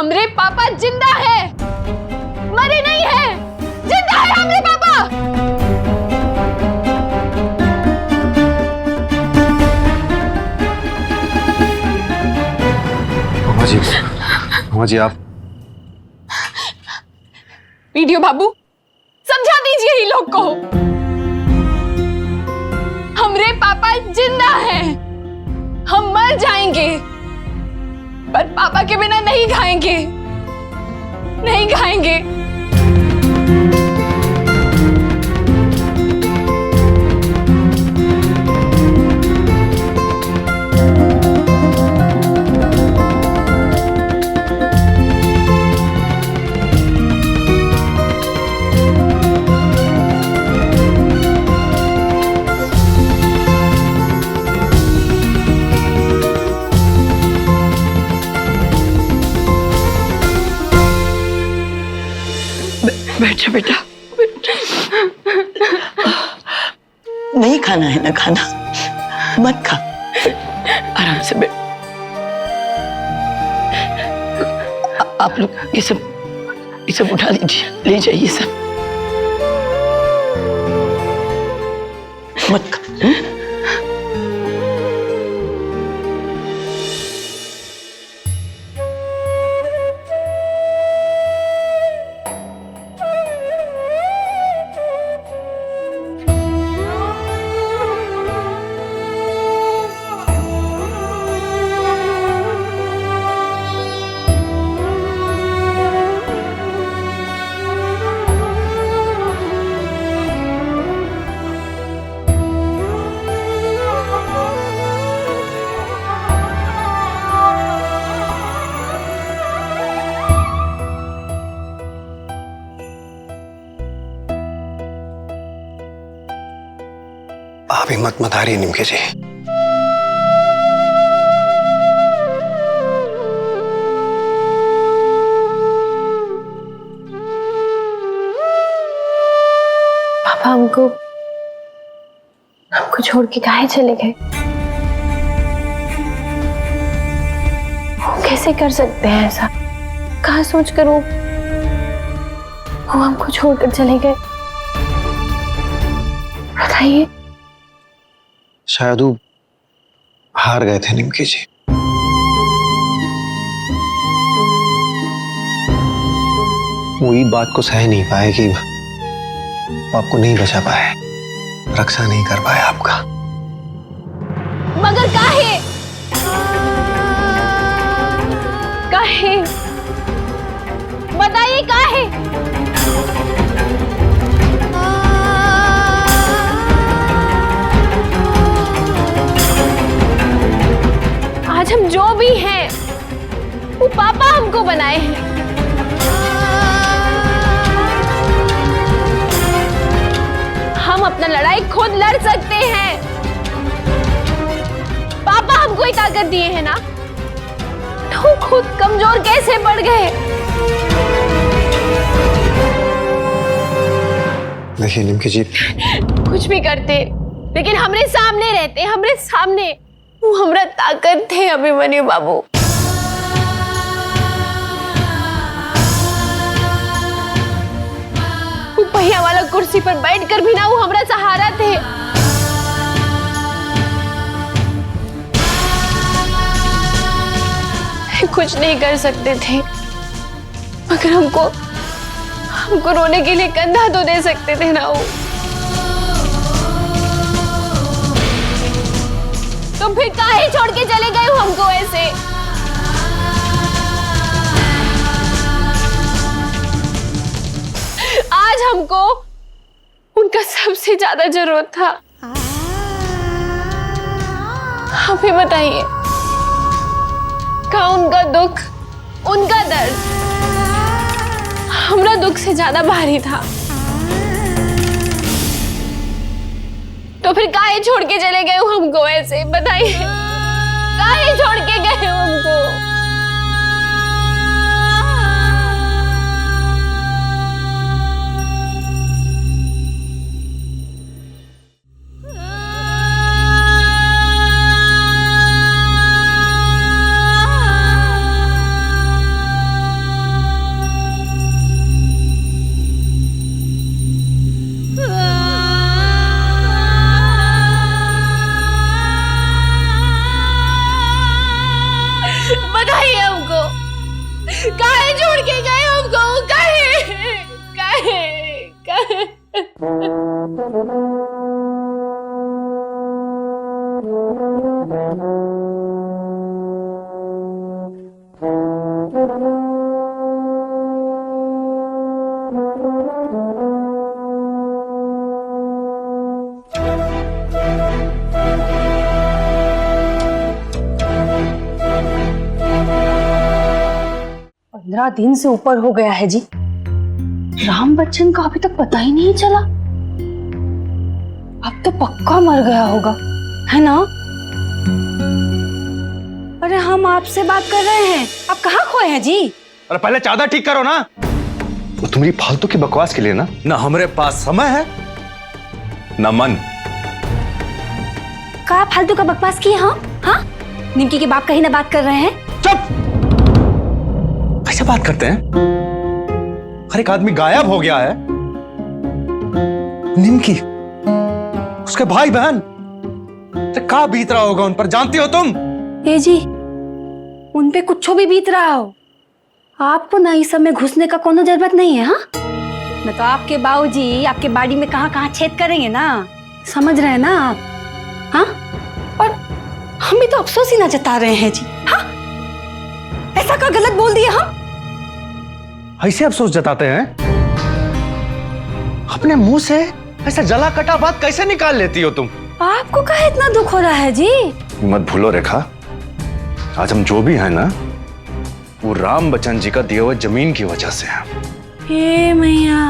हमरे पापा जिंदा है, मरे नहीं है, जिंदा है हमरे पापा। मामा जी आप वीडियो बाबू समझा दीजिए ही लोग को, हमरे पापा जिंदा है, हम मर जाएंगे पर पापा के बिना नहीं खाएंगे, नहीं खाएंगे। बैठो बेटा, नहीं खाना है ना खाना, मत खा, आराम से बैठ। आप लोग ये सब उठा लीजिए, ले जाइए सब, मत खा। आप हिम्मत मत हारिए निमके जी। पापा हमको छोड़ के काहे चले गए? वो कैसे कर सकते हैं ऐसा? कहाँ सोचकर वो हमको छोड़कर चले गए? बताइए। शायद वो हार गए थे निमकी जी। वो ये बात को सह नहीं पाए कि वो आपको नहीं बचा पाए, रक्षा नहीं कर पाए आपका। मगर काहे? काहे? बताइए काहे? आज हम जो भी हैं, वो पापा हमको बनाए हैं। हम अपना लड़ाई खुद लड़ सकते हैं। पापा हमको ही ताकत दिए हैं ना, तो खुद कमजोर कैसे पड़ गए? देखिए निमकी जी, कुछ भी करते लेकिन हमरे सामने रहते, हमरे सामने। वो हमरा ताकत थे अभिमन्यु बाबू। वो पहिया वाला कुर्सी पर बैठकर भी ना वो हमरा सहारा थे। कुछ नहीं कर सकते थे मगर हमको रोने के लिए कंधा तो दे सकते थे ना वो। तो फिर काहे छोड़ के चले गए हो हमको ऐसे? आज हमको उनका सबसे ज्यादा जरूरत था। आप ही बताइए, का उनका दुख, उनका दर्द हमरा दुख से ज्यादा भारी था। तो फिर काहे छोड़ के चले गए हो हमको ऐसे? बताइए, काहे छोड़ के गए हो हमको? दिन से ऊपर हो गया है जी, राम बच्चन का अभी तक पता ही नहीं चला। अब तो पक्का मर गया होगा, है ना? अरे हम आपसे बात कर रहे हैं, आप कहाँ खोए हैं जी? अरे पहले चादर ठीक करो ना। वो तुम्हारी फालतू की बकवास के लिए ना हमारे पास समय है ना मन। कहा फालतू का बकवास किए? हाँ, निमकी के बाप कहीं ना बात कर रहे हैं। चुप! कैसे बात करते हैं? हर एक आदमी गायब हो गया है। निमकी, उसके भाई बहन, तो क्या बीत रहा होगा उन पर, जानती हो तुम? ए जी, उन पे कुछ भी बीत रहा हो, आपको ना इस समय घुसने का कोनो जरूरत नहीं है। हाँ, मैं तो आपके बाबूजी आपके बाड़ी में कहाँ छेद करेंगे ना, समझ रहे हैं ना आप? हाँ, और हम भी तो अफसोस ही ना जता रहे हैं जी। हाँ, ऐसा क्या गलत बोल दिया हम? ऐसे अफसोस जताते हैं? अपने मुंह से ऐसा जला कटा बात कैसे निकाल लेती हो तुम? आपको काहे इतना दुख हो रहा है जी? मत भूलो रेखा, आज हम जो भी हैं ना, वो राम बच्चन जी का दिए हुए जमीन की वजह से है। हे मैया,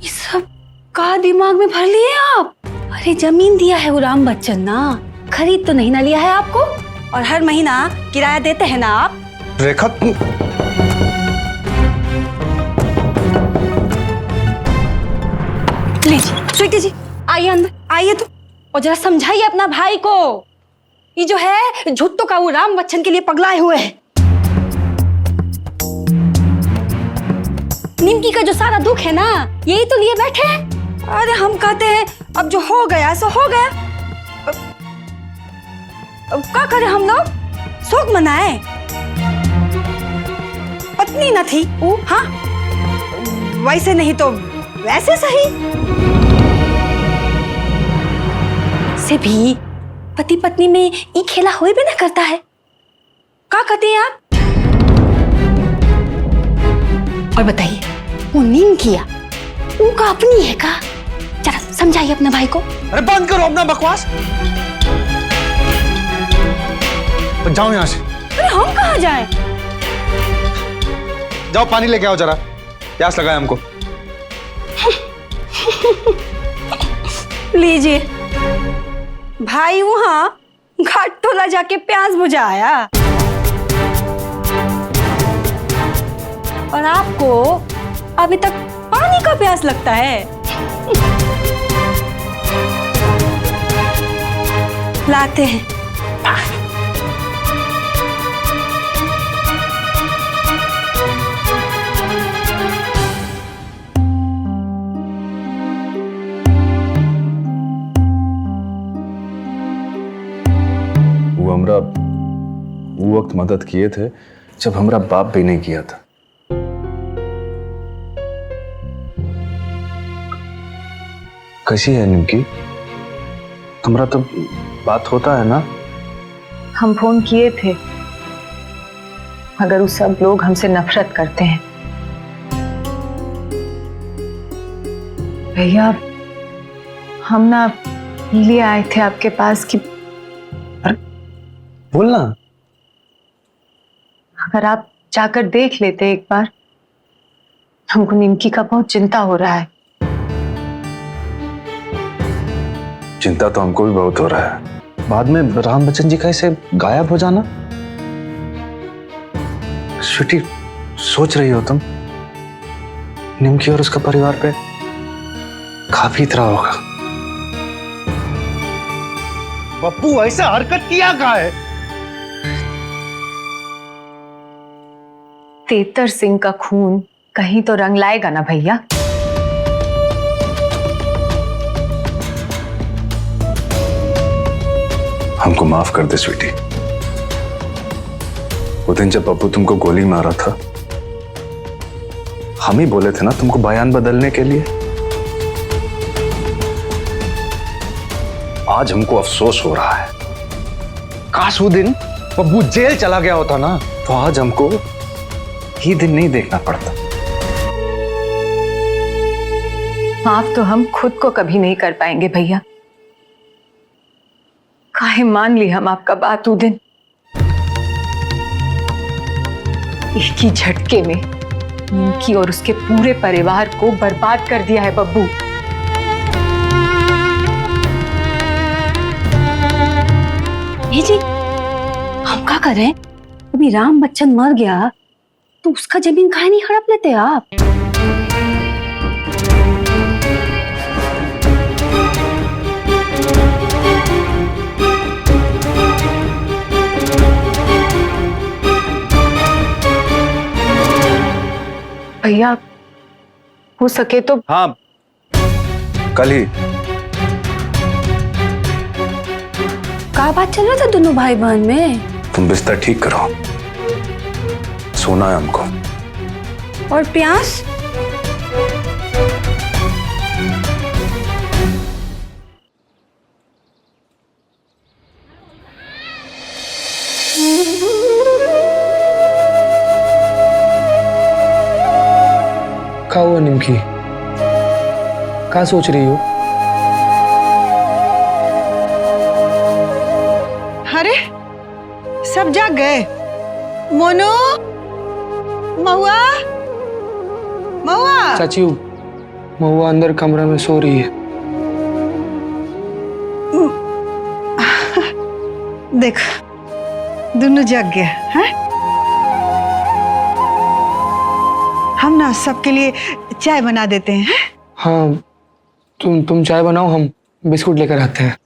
ये सब का दिमाग में भर लिए आप? अरे जमीन दिया है वो राम बच्चन ना, खरीद तो नहीं ना लिया है आपको, और हर महीना किराया देते हैं ना आप। रेखा तुम लीजिए स्वीटी जी, आइए अंदर आइए तो, और जरा समझाइए अपना भाई को, ये जो है झुट्टो का वो राम बच्चन के लिए पगलाए हुए है। निमकी का जो सारा दुख है ना, यही तो लिए बैठे हैं। अरे हम कहते हैं अब जो हो गया सो हो गया, अब क्या करें हम लोग? शोक मनाए? पत्नी न थी वो, हाँ, वैसे नहीं तो वैसे सही से भी पति पत्नी में ये खेला हुए भी ना करता है। क्या कहते हैं आप? और बताइए, वो नीम किया उनका अपनी है का? जरा समझाइए अपने भाई को। अरे बंद करो अपना बकवास, जाओ यहां से। अरे हम कहाँ जाएं? जाओ पानी लेके आओ, जरा प्यास लगा है हमको। लीजिए भाई, वहां घाट टोला जाके प्यास बुझाया, और आपको अभी तक पानी का प्यास लगता है। लाते हैं। वो हमरा वो वक्त मदद किए थे जब हमरा बाप भी नहीं किया था। कैसी है निमकी? तुम्हारा तो बात होता है ना? हम फोन किए थे, मगर वो सब लोग हमसे नफरत करते हैं। भैया, हम ना लिए आए थे आपके पास कि बोलना, अगर आप जाकर देख लेते एक बार, हमको निमकी का बहुत चिंता हो रहा है। चिंता तो हमको भी बहुत हो रहा है। बाद में राम बच्चन जी का ऐसे गायब हो जाना। स्वीटी, सोच रही हो तुम निमकी और उसका परिवार पे काफी तरह होगा? पप्पू ऐसा हरकत किया क्या है? तेतर सिंह का खून कहीं तो रंग लाएगा ना भैया। हमको माफ कर दे स्वीटी। वो दिन जब पप्पू तुमको गोली मारा था, हम ही बोले थे ना तुमको बयान बदलने के लिए। आज हमको अफसोस हो रहा है। काश वो दिन बब्बू जेल चला गया होता ना, तो आज हमको ये दिन नहीं देखना पड़ता। माफ तो हम खुद को कभी नहीं कर पाएंगे भैया। काहे मान ली हम आपका बात उस दिन। एक ही झटके में निमकी और उसके पूरे परिवार को बर्बाद कर दिया है बब्बू। ये जी हम क्या करें? अभी राम बच्चन मर गया तो उसका जमीन काहे नहीं हड़प लेते आप? भैया हो सके तो हाँ, कल ही। क्या बात चल रहा था दोनों भाई बहन में? तुम बिस्तर ठीक करो, सोना है हमको। और प्यास? क्या हुआ निमकी? क्या सोच रही हो? अरे सब जाग गए। मोनू, महुआ, महुआ। चाची महुआ अंदर कमरा में सो रही है। देख दोनों जाग गया है। हम ना सबके लिए चाय बना देते हैं। हाँ, तुम चाय बनाओ, हम बिस्कुट लेकर आते हैं।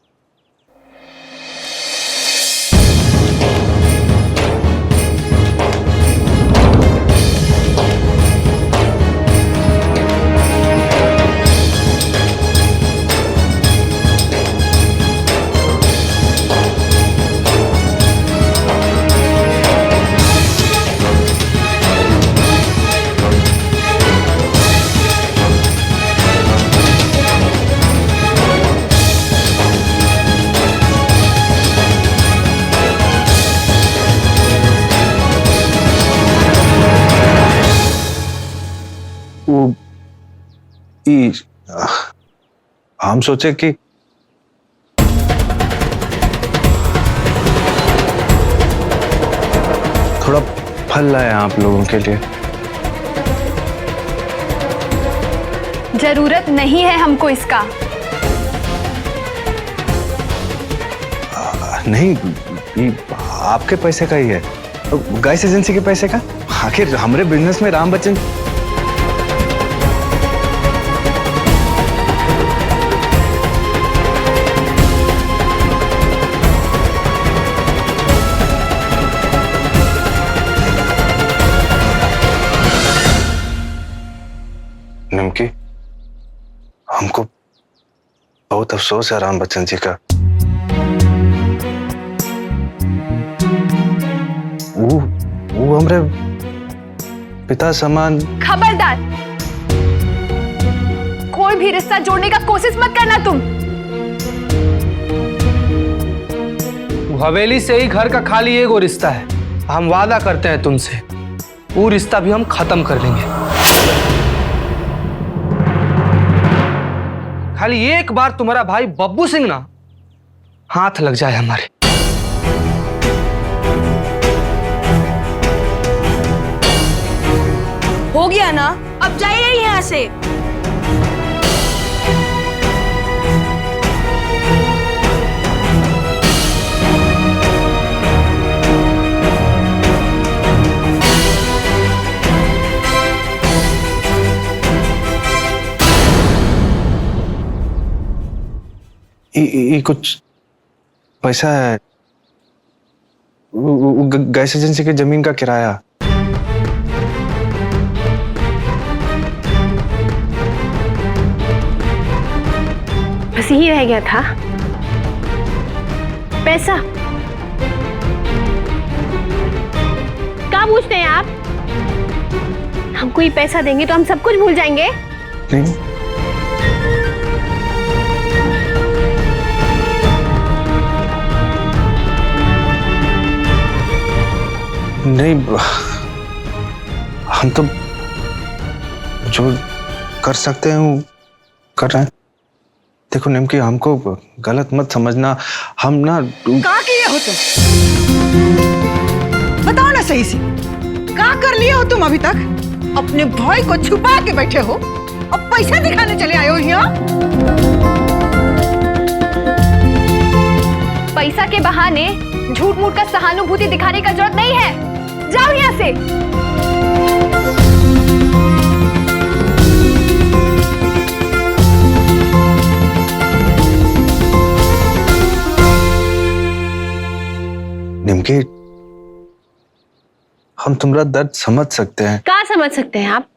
हम सोचे कि थोड़ा फल लाए आप लोगों के लिए। जरूरत नहीं है हमको इसका। नहीं, ये आपके पैसे का ही है, गैस एजेंसी के पैसे का। आखिर हमारे बिजनेस में राम बच्चन। निमकी, हमको बहुत अफसोस है राम बच्चन जी का। वो हमारे पिता समान। खबरदार, कोई भी रिश्ता जोड़ने का कोशिश मत करना तुम। हवेली से ही घर का खाली एगो रिश्ता है। हम वादा करते हैं तुमसे, वो रिश्ता भी हम खत्म कर लेंगे। खाली एक बार तुम्हारा भाई बब्बू सिंह ना हाथ लग जाए हमारे। हो गया ना, अब जाइए यहाँ से। ये कुछ पैसा है, गैस एजेंसी की जमीन का किराया। बस यही रह गया था, पैसा। क्या पूछते हैं आप? हमको ये पैसा देंगे तो हम सब कुछ भूल जाएंगे? नहीं, नहीं, हम तो जो कर सकते हैं वो कर रहे हैं। देखो निमकी, हमको गलत मत समझना, हम ना का किए हो तुम? बताओ ना सही से, का कर लिए हो तुम अभी तक? अपने भाई को छुपा के बैठे हो, अब पैसा दिखाने चले आए हो यहाँ? पैसा के बहाने झूठ मूठ का सहानुभूति दिखाने का जरूरत नहीं है। जाओ यहाँ से। निमकी, हम तुम्हारा दर्द समझ सकते हैं। क्या समझ सकते हैं आप?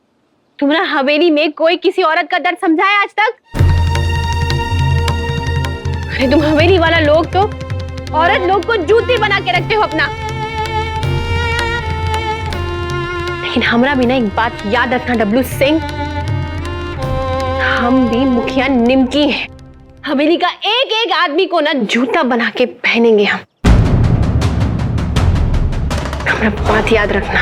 तुम्हारा हवेली में कोई किसी औरत का दर्द समझा है आज तक? अरे तुम हवेली वाला लोग तो औरत लोग को जूती बना के रखते हो अपना। लेकिन हमरा भी ना एक बात याद रखना डब्लू सिंह, हम भी मुखिया निमकी हैं। हवेली का एक एक आदमी को ना जूता बना के पहनेंगे हम। हमरा बात याद रखना।